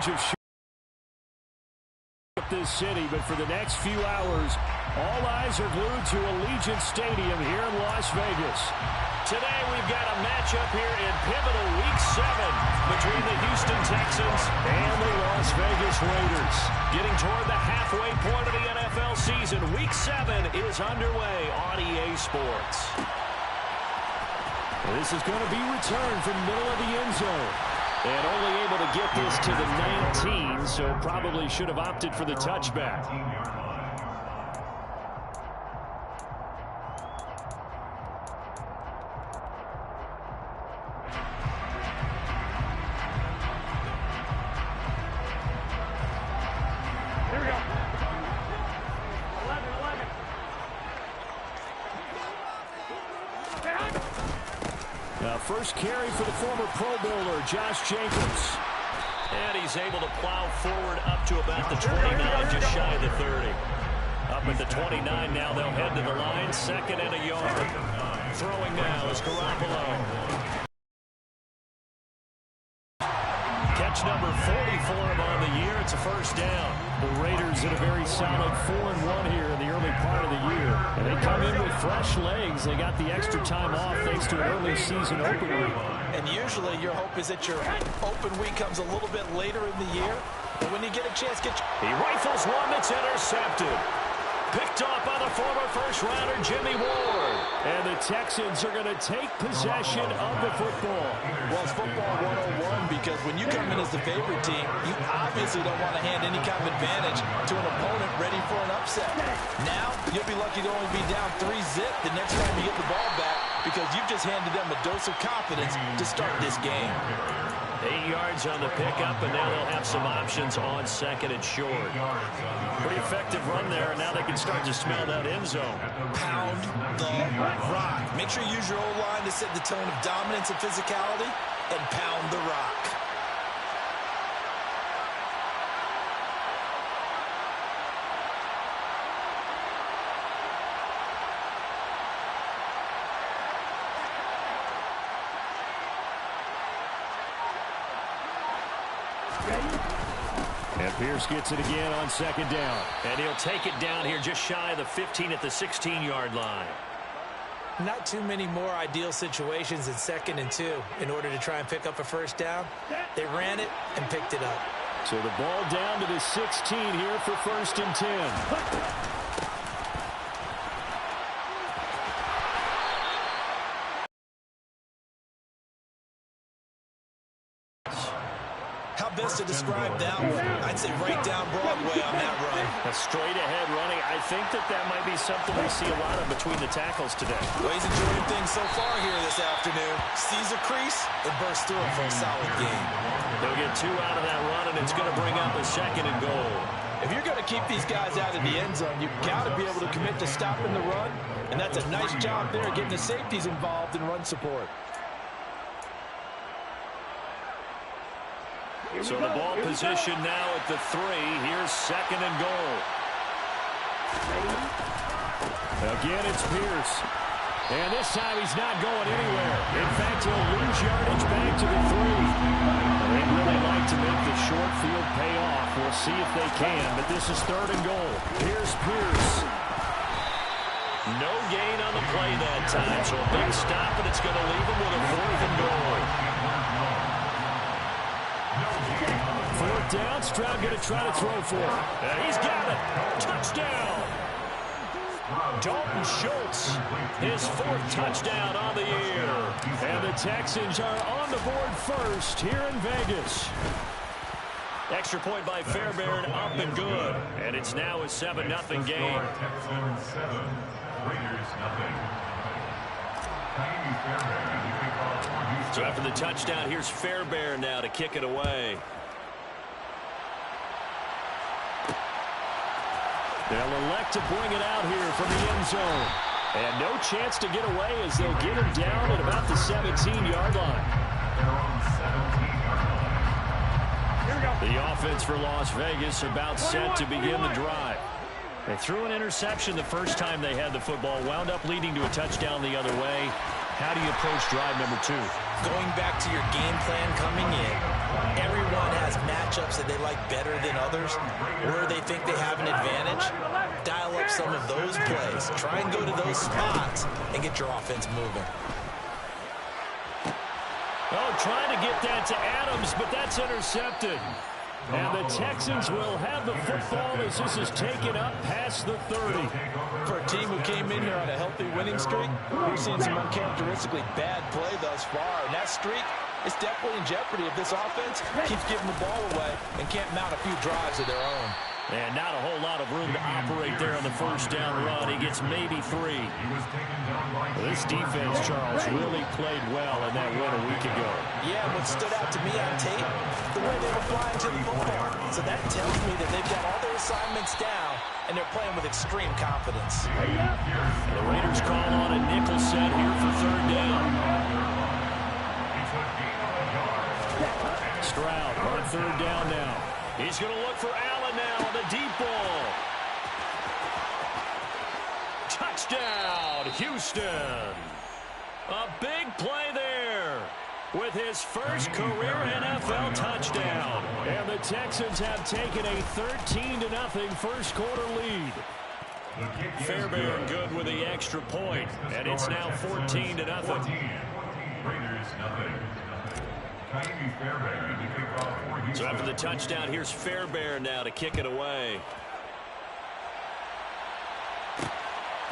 Of this city, but for the next few hours, all eyes are glued to Allegiant Stadium here in Las Vegas. Today we've got a matchup here in pivotal Week 7 between the Houston Texans and the Las Vegas Raiders. Getting toward the halfway point of the NFL season, Week 7 is underway on EA Sports. This is going to be returned from middle of the end zone. And only able to get this to the 19, so probably should have opted for the touchback. Here we go. 11. Now, first carry for the former Pro Bowler, Josh Jacobs. And he's able to plow forward up to about the 29, just shy of the 30. Up at the 29 now, they'll head to the line, second and a yard. Throwing now is Garoppolo. Catch number 40 for him on the year. It's a first down. The Raiders at a very solid 4-1 here in the early part of the year. And they come in with fresh legs. They got the extra time off thanks to an early season open week. And usually your hope is that your open week comes a little bit later in the year. But when you get a chance, he rifles one that's intercepted. Picked off by the former first-rounder, Jimmy Ward. And the Texans are going to take possession of the football. Well, it's football 101 because when you come in as the favorite team, you obviously don't want to hand any kind of advantage to an opponent ready for an upset. Now, you'll be lucky to only be down 3-0 the next time you get the ball back because you've just handed them a dose of confidence to start this game. 8 yards on the pickup, and now they'll have some options on second and short. Pretty effective run there, and now they can start to smell that end zone. Pound the rock. Make sure you use your O-line to set the tone of dominance and physicality, and pound the rock. And Pierce gets it again on second down. And he'll take it down here just shy of the 15 at the 16-yard line. Not too many more ideal situations in 2nd and 2 in order to try and pick up a first down. They ran it and picked it up. So the ball down to the 16 here for 1st and 10. How best to describe that one? I'd say right down Broadway on that run. A straight-ahead running. I think that might be something we see a lot of between the tackles today. Well, he's enjoying things so far here this afternoon. Sees a crease and bursts through it for a solid game. They'll get 2 out of that run, and it's going to bring up a 2nd and goal. If you're going to keep these guys out of the end zone, you've got to be able to commit to stopping the run, and that's a nice job there getting the safeties involved in run support. So the ball position now at the 3. Here's 2nd and goal. Again, it's Pierce. And this time he's not going anywhere. In fact, he'll lose yardage back to the 3. They'd really like to make the short field pay off. We'll see if they can, but this is 3rd and goal. Here's Pierce. No gain on the play that time, so a big stop, and it's going to leave him with a 4th and goal. 4th down, Stroud going to try to throw for it. He's got it. Touchdown. Dalton Schultz, his 4th touchdown on the year. And the Texans are on the board first here in Vegas. Extra point by Fairbairn, up and good. And it's now a 7-0 game. So after the touchdown, here's Fairbairn now to kick it away. They'll elect to bring it out here from the end zone. And no chance to get away as they'll get him down at about the 17-yard line. The offense for Las Vegas about set to begin the drive. They threw an interception the first time they had the football, wound up leading to a touchdown the other way. How do you approach drive number 2? Going back to your game plan coming in, Everyone has matchups that they like better than others, where they think they have an advantage. Dial up some of those plays. Try and go to those spots and get your offense moving. Oh, trying to get that to Adams, but that's intercepted. And the Texans will have the football as this is taken up past the 30. For a team who came in here on a healthy winning streak, we've seen some uncharacteristically bad play thus far. And that streak is definitely in jeopardy if this offense keeps giving the ball away and can't mount a few drives of their own. And not a whole lot of room to operate there on the first down run. He gets maybe 3. This defense, Charles, really played well in that win a week ago. Yeah, what stood out to me on tape, the way they were flying to the football. So that tells me that they've got all their assignments down, and they're playing with extreme confidence. The Raiders call on a nickel set here for 3rd down. Stroud on 3rd down now. He's going to look for Allen now on the deep ball. Touchdown, Houston. A big play there with his first career NFL touchdown. And the Texans have taken a 13-0 first quarter lead. Fairbairn good with the extra point, and it's now 14-0. Raiders nothing. So after the touchdown, here's Fairbairn now to kick it away.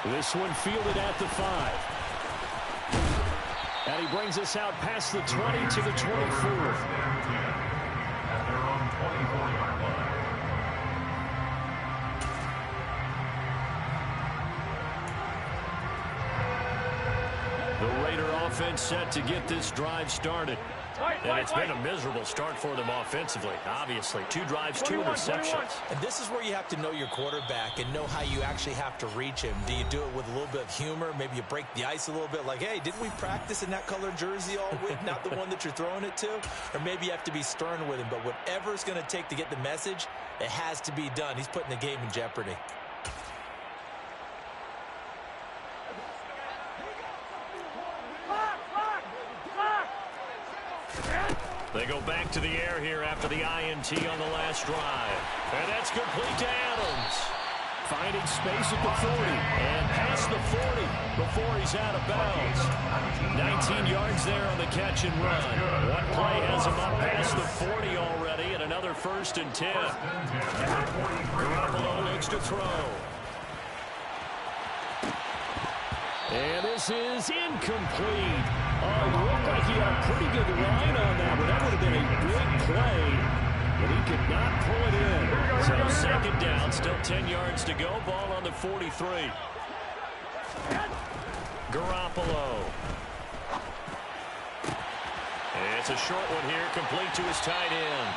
This one fielded at the 5. And he brings us out past the 20 to the 24. At their own 24-yard line. The Raider offense set to get this drive started. And it's been a miserable start for them offensively, obviously. 2 drives, 2 interceptions. And this is where you have to know your quarterback and know how you actually have to reach him. Do you do it with a little bit of humor? Maybe you break the ice a little bit like, hey, didn't we practice in that color jersey all week? Not the one that you're throwing it to? Or maybe you have to be stern with him. But whatever it's going to take to get the message, it has to be done. He's putting the game in jeopardy. They go back to the air here after the INT on the last drive. And that's complete to Adams. Finding space at the 40 and past the 40 before he's out of bounds. 19 yards there on the catch and run. One play has him up past the 40 already, and another 1st and 10. Garoppolo looks to throw. And this is incomplete. Oh, it looked like he had a pretty good line on that, but that would have been a big play. But he could not pull it in. So 2nd down, still 10 yards to go. Ball on the 43. Garoppolo. And it's a short one here, complete to his tight end.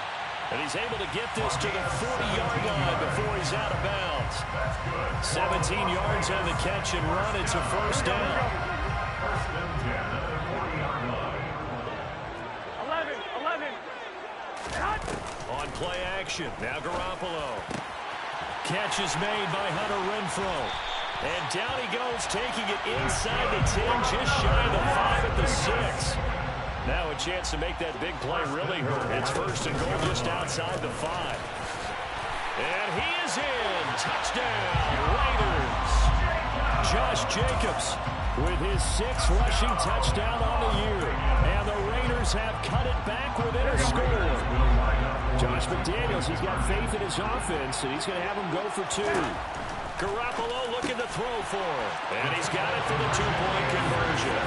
And he's able to get this to the 40-yard line before he's out of bounds. 17 yards on the catch and run. It's a 1st down. 11. On play action, now Garoppolo. Catch is made by Hunter Renfrow. And down he goes, taking it inside the 10, just shy of the 5 at the 6. Now a chance to make that big play really hurt. It's 1st and goal just outside the 5. And he is in. Touchdown, Raiders. Josh Jacobs with his 6th rushing touchdown on the year. And the Raiders have cut it back within a score. Josh McDaniels, he's got faith in his offense, and he's going to have him go for 2. Garoppolo looking to throw for it. And he's got it for the 2-point conversion.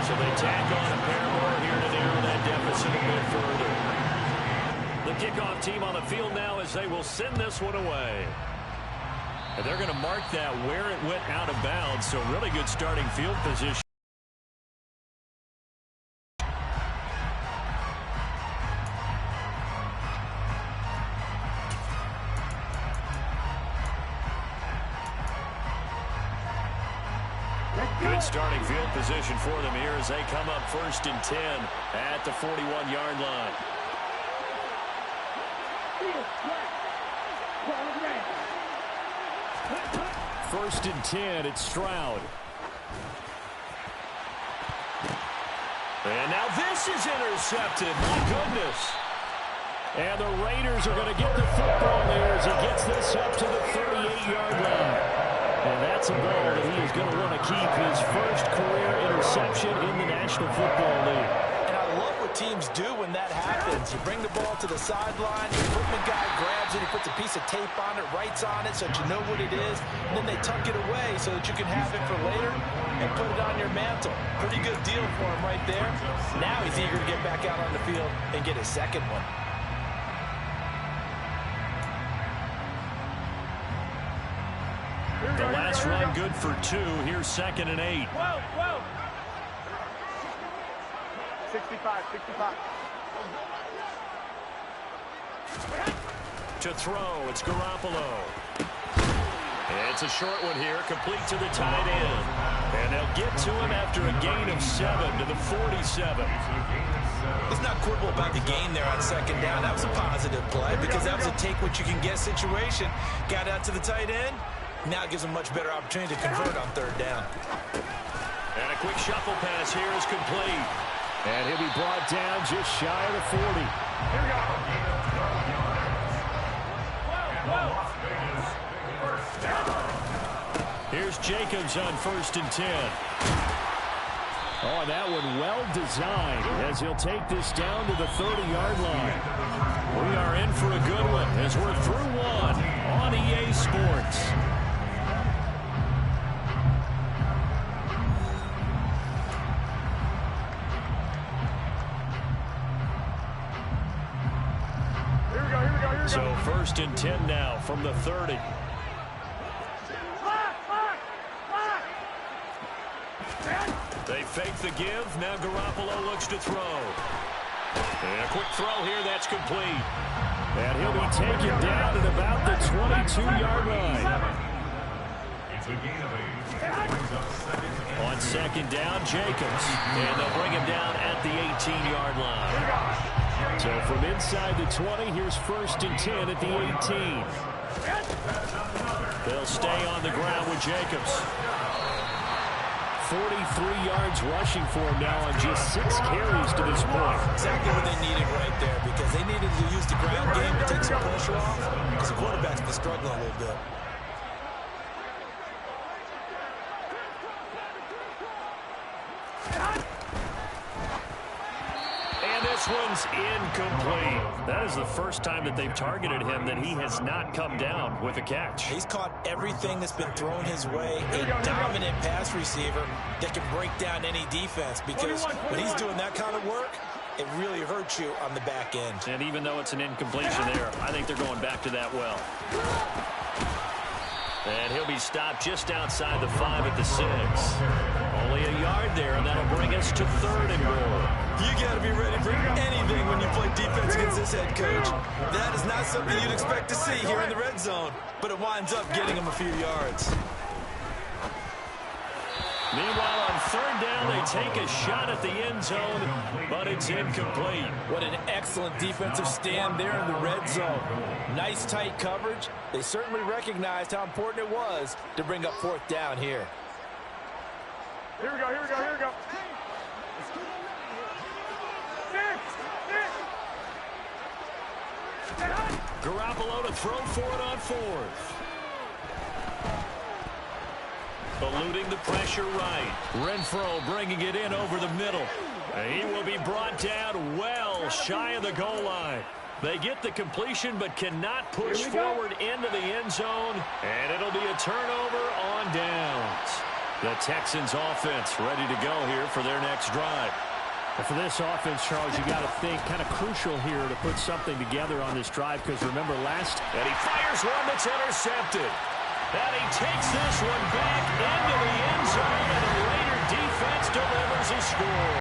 So they tack on a pair more here to narrow that deficit a bit further. The kickoff team on the field now as they will send this one away. And they're going to mark that where it went out of bounds, so really good starting field position. Good starting field position for them here as they come up 1st and 10 at the 41-yard line. First and 10, it's Stroud. And now this is intercepted. My goodness. And the Raiders are going to get the football there as he gets this up to the 38-yard line. And that's a ball that he is going to want to keep, his first career interception in the National Football League. And I love what teams do when that happens. You bring the ball to the sideline, the equipment guy grabs it, he puts a piece of tape on it, writes on it so that you know what it is, and then they tuck it away so that you can have it for later and put it on your mantle. Pretty good deal for him right there. Now he's eager to get back out on the field and get his second one. The last run good for 2. Here's 2nd and 8. 65. To throw, it's Garoppolo. It's a short one here, complete to the tight end. And they'll get to him after a gain of 7 to the 47. Let's not quibble about the gain there on 2nd down. That was a positive play because that was a take-what-you-can-get situation. Got out to the tight end. Now it gives him a much better opportunity to convert on 3rd down. And a quick shuffle pass here is complete. And he'll be brought down just shy of the 40. Here we go. Here's Jacobs on 1st and 10. Oh, and that one well designed as he'll take this down to the 30-yard line. We are in for a good one as we're through one on EA Sports. So 1st and 10 now from the 30. They fake the give. Now Garoppolo looks to throw. And a quick throw here. That's complete. And he'll be taken down at about the 22-yard line. It's a gain of 8. Brings up 2nd. On 2nd down, Jacobs. And they'll bring him down at the 18-yard line. So from inside the 20, here's 1st and 10 at the 18. They'll stay on the ground with Jacobs. 43 yards rushing for him now on just 6 carries to this point. Exactly what they needed right there because they needed to use the ground game to take some pressure off because the quarterback's been struggling a little bit. This one's incomplete. That is the first time that they've targeted him that he has not come down with a catch. He's caught everything that's been thrown his way. A dominant pass receiver that can break down any defense because when he's doing that kind of work, it really hurts you on the back end. And even though it's an incompletion there, I think they're going back to that well. And he'll be stopped just outside the 5 at the 6. Only a yard there, and that'll bring us to 3rd and goal. You got to be ready for anything when you play defense against this head coach. That is not something you'd expect to see here in the red zone, but it winds up getting him a few yards. Meanwhile, on 3rd down, they take a shot at the end zone, but it's incomplete. What an excellent defensive stand there in the red zone. Nice tight coverage. They certainly recognized how important it was to bring up 4th down here. Here we go. Garoppolo to throw for it on 4th. Eluding the pressure right. Renfro bringing it in over the middle. He will be brought down well shy of the goal line. They get the completion but cannot push forward into the end zone. And it'll be a turnover on downs. The Texans offense ready to go here for their next drive. And for this offense, Charles, you got to think kind of crucial here to put something together on this drive because remember last... And he fires one that's intercepted. And he takes this one back into the end zone, and the Raider defense delivers a score.